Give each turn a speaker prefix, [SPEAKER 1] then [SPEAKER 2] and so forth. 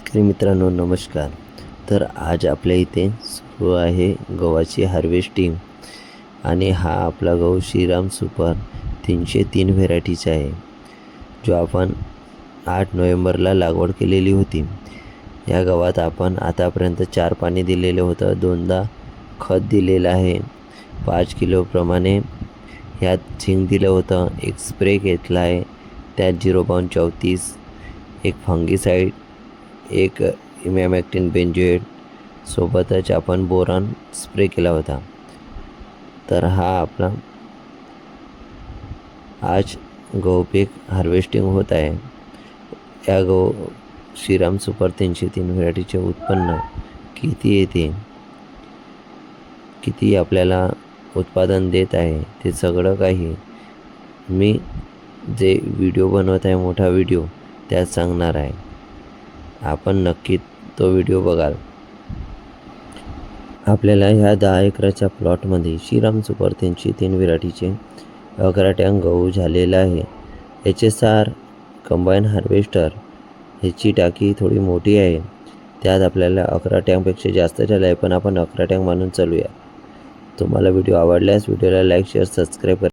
[SPEAKER 1] शेतकरी मित्रांनो नमस्कार. तर आज आपल्या इथे सुरू आहे गव्हाची हार्वेस्टिंग आणि हा आपला गहू श्रीराम सुपर 303 व्हेरायटीचा आहे, जो आपण 8 नोव्हेंबरला लागवड केलेली होती. या गव्हात आपण आतापर्यंत 4 पाणी दिलेलं होतं, 2दा खत दिलेलं आहे. 5 किलोप्रमाणे ह्यात झिंक दिलं होतं. एक स्प्रे घेतला आहे, त्यात 0.34, एक फंगीसाईड, एक इमॅमॅक्टिन बेंजोएट, सोबतच आपण बोरॉन स्प्रे केला होता. तर हा आपला आज गहू पीक हार्वेस्टिंग होत आहे. या गहू श्रीराम सुपर 303 व्हेरायटीचे उत्पन्न किती येते, किती आपल्याला उत्पादन देत आहे, ते सगळं काही मी जे व्हिडिओ बनवत आहे, मोठा व्हिडिओ, त्यात सांगणार आहे. आपण नक्की तो व्हिडिओ बघाल. आपल्याला ह्या 10 एकराच्या प्लॉटमध्ये श्रीराम सुपर 303 व्हेरायटीचे 11 टँक गहू झालेला आहे. HSR कंबाईन हार्वेस्टर ह्याची टाकी थोडी मोठी आहे, त्यात आपल्याला 11 टँकपेक्षा जास्त झालं आहे, पण आपण 11 टँक मानून चालूया. तुम्हाला व्हिडिओ आवडल्यास व्हिडिओला लाईक, शेअर, सबस्क्राईब करा.